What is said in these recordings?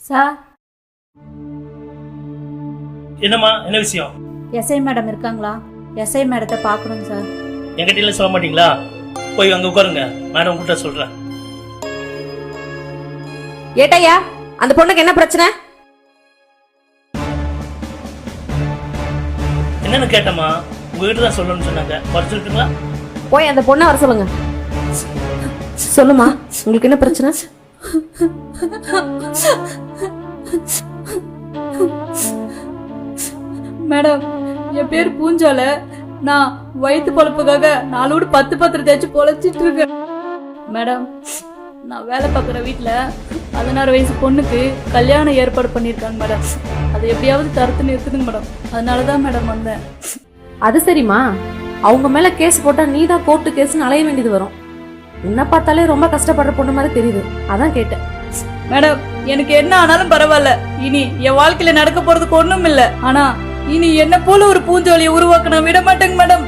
Sir. என்னம்மா, என்ன விஷயம்? எஸ்ஐ மேடம் இருக்காங்களா? எஸ்ஐ மேடத்தை பார்க்கணுங்க சார். என்கிட்ட சொல்ல மாட்டீங்களா? போய் அங்க உட்காருங்க, மேடம் கிட்ட சொல்றேன். ஏட்டையா, அந்த பொண்ணுக்கு என்ன பிரச்சனை? என்னன்னு கேட்டமா, உங்ககிட்ட தான் சொல்லணும்னு சொன்னாங்க. வர சொல்லிட்டுங்களா? போய் அந்த பொண்ணை வர சொல்லுங்க. சொல்லுமா, உங்களுக்கு என்ன பிரச்சனை? மேடம், என் பேர் பூஞ்சால. நான் வயிற்று பொழப்புக்காக நாளோடு 10 பத்திரம் தேய்ச்சி பொழைச்சிட்டு இருக்கேன். மேடம், நான் வேலை பார்க்குற வீட்டில் 16 வயசு பொண்ணுக்கு கல்யாணம் ஏற்பாடு பண்ணியிருக்காங்க மேடம். அதை எப்படியாவது தடுத்து நிறுத்துதுங்க மேடம். அதனால தான் மேடம் வந்தேன். அது சரிம்மா, அவங்க மேல கேஸ் போட்டா நீ தான் கோர்ட்டு கேஸ்னு அலைய வேண்டியது வரும். உன்னை பார்த்தாலே ரொம்ப கஷ்டப்படுற பொண்ணு மாதிரி தெரியுது, அதான் கேட்டேன். மேடம், எனக்கு என்ன ஆனாலும் பரவாயில்ல. இனி என் வாழ்க்கையில நடக்க போறதுக்கு ஒண்ணும் இல்ல. ஆனா இனி என்ன போல ஒரு பூஞ்சோலியை உருவாக்க நான் விட மாட்டேங்க மேடம்.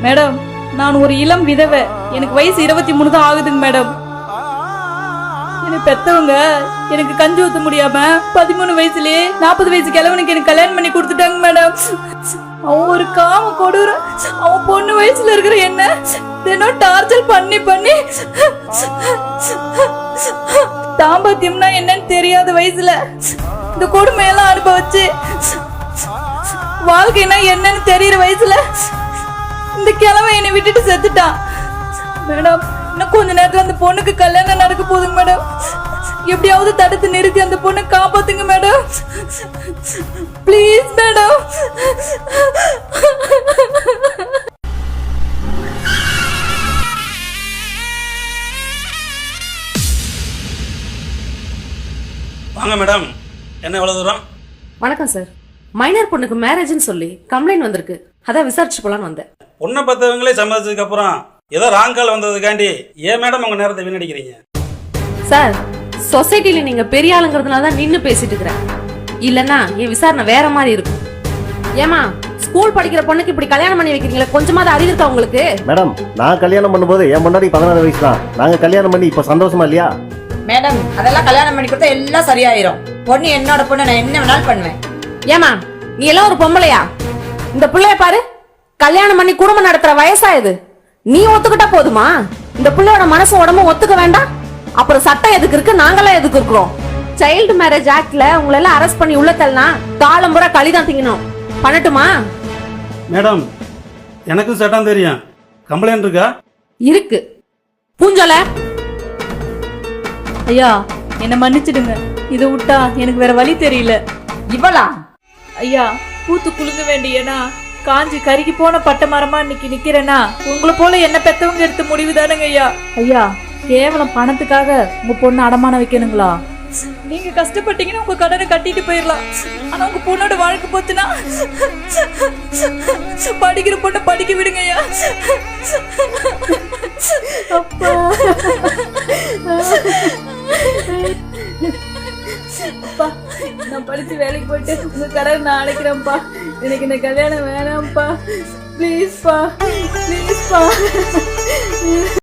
மேடம், நான் ஒரு இளம் விதவை. எனக்கு வயசு 23 தான் ஆகுதுங்க மேடம். எனக்கு பெத்தவங்க எனக்கு கஞ்சி ஊத்த முடியாம 13 வயசுலயே 40 வயசு கிழவனுக்கு எனக்கு கல்யாணம் பண்ணி கொடுத்துட்டாங்க மேடம். அவன் ஒரு காம கொடூர. அவன் பொண்ணு வயசுல இருக்கிற என்ன தினம் டார்ச்சர் பண்ணி பண்ணி தாம்பத்தியம்னா என்னன்னு தெரியாத வயசுல இந்த கொடுமையெல்லாம் அனுபவிச்சு வாழ்க்கைனா என்னன்னு தெரியற வயசுல இந்த கிழவன் என்னை விட்டுட்டு செத்துட்டான் மேடம். இன்னும் கொஞ்ச நேரத்துல அந்த பொண்ணுக்கு கல்யாணம் நடக்க போகுதுங்க மேடம். எப்படியாவது தடுத்து நிறுத்தி அந்த பொண்ணை காப்பாத்துங்க மேடம். Please madam. வாங்க மேடம், என்ன எவ்வளவு தூரம்? வணக்கம் சார். மைனர் பொண்ணுக்கு மேரேஜ்னு சொல்லி கம்ப்ளைண்ட் வந்திருக்கு, அதான் விசாரிச்சு போலான்னு வந்தேன். பொண்ணை பார்த்தவங்களே சம்மதிச்சதுக்கு அப்புறம் ஏதோ ராங் கால் வந்ததுக்காண்டி ஏன் மேடம் உங்க நேரத்தை வீணடிக்கிறீங்க? சார், சொசைட்டில நீங்க பெரிய ஆளுங்கிறதுனால தான் நின்னு பேசிட்டு இருக்கிறேன். இல்லன்னா என் விசாரணை வேற மாதிரி இருக்கும். ஏமா, ஸ்கூல் படிக்கிற பொண்ணுக்கு இப்படி கல்யாணம் பண்ணி வைக்கிறீங்களா? கொஞ்சமாவது அறிவு இருக்கா உங்களுக்கு? மேடம், நான் கல்யாணம் பண்ணும்போது என் முன்னாடி 16 வயசு தான். நாங்க கல்யாணம் பண்ணி இப்ப சந்தோஷமா இல்லையா? மேடம், அதெல்லாம் கல்யாணம் பண்ணி கொடுத்தா எல்லாம் சரியாயிரும். பொண்ணு என்னோட பொண்ணு, நான் என்ன வேணாலும் பண்ணுவேன். ஏமா, நீ எல்லாம் ஒரு பொம்பளையா? இந்த பிள்ளைய பாரு, கல்யாணம் பண்ணி குடும்பம் நடத்துற வயசா இது. நீ ஒத்துக்கிட்டா போதுமா? இந்த பிள்ளையோட மனசு உடம்பும் ஒத்துக்க வேண்டாம்? அப்புறம் சட்டம் எதுக்கு இருக்கு, நாங்களாம் எதுக்கு இருக்கிறோம்? சைல்டு மேரேஜ் ஆக்ட்ல உங்களை எல்லாம் அரெஸ்ட் பண்ணி உள்ள தள்ளனா காலம் பூரா களிதான் திங்கணும். பண்ணட்டுமா? மேடம், எனக்கும் சட்டம் தெரியும். கம்ப்ளைண்ட் இருக்கா? இருக்கு. பூஞ்சோல, ஐயா, என்ன மன்னிச்சிடுங்க. இதை விட்டா எனக்கு வேற வழி தெரியல. இவளா? ஐயா, பூத்து குலுங்க வேண்டியனா காஞ்சி கருகி போன பட்ட மரமா இன்னைக்கு நிக்கிறேன்னா உங்களை போல என்ன பெத்தவங்க எடுத்த முடிவு தானுங்க ஐயா. ஐயா, கேவலம் பணத்துக்காக உங்க பொண்ணு அடமான வைக்கணுங்களா? நீங்க கஷ்டப்பட்டீங்கன்னா உங்க கடனை கட்டிட்டு போயிடலாம். ஆனா உங்க பொண்ணோட வாழ்க்கை போச்சுன்னா படிக்கிற பொண்ணை படிக்க விடுங்க ஐயா. அப்பா, அப்பா, நான் படிச்சு வேலைக்கு போயிட்டு உங்க கடனை நான் அடைக்கிறேன்ப்பா. எனக்கு இந்த கல்யாணம் வேணாம்ப்பா. ப்ளீஸ்ப்பா, ப்ளீஸ்ப்பா.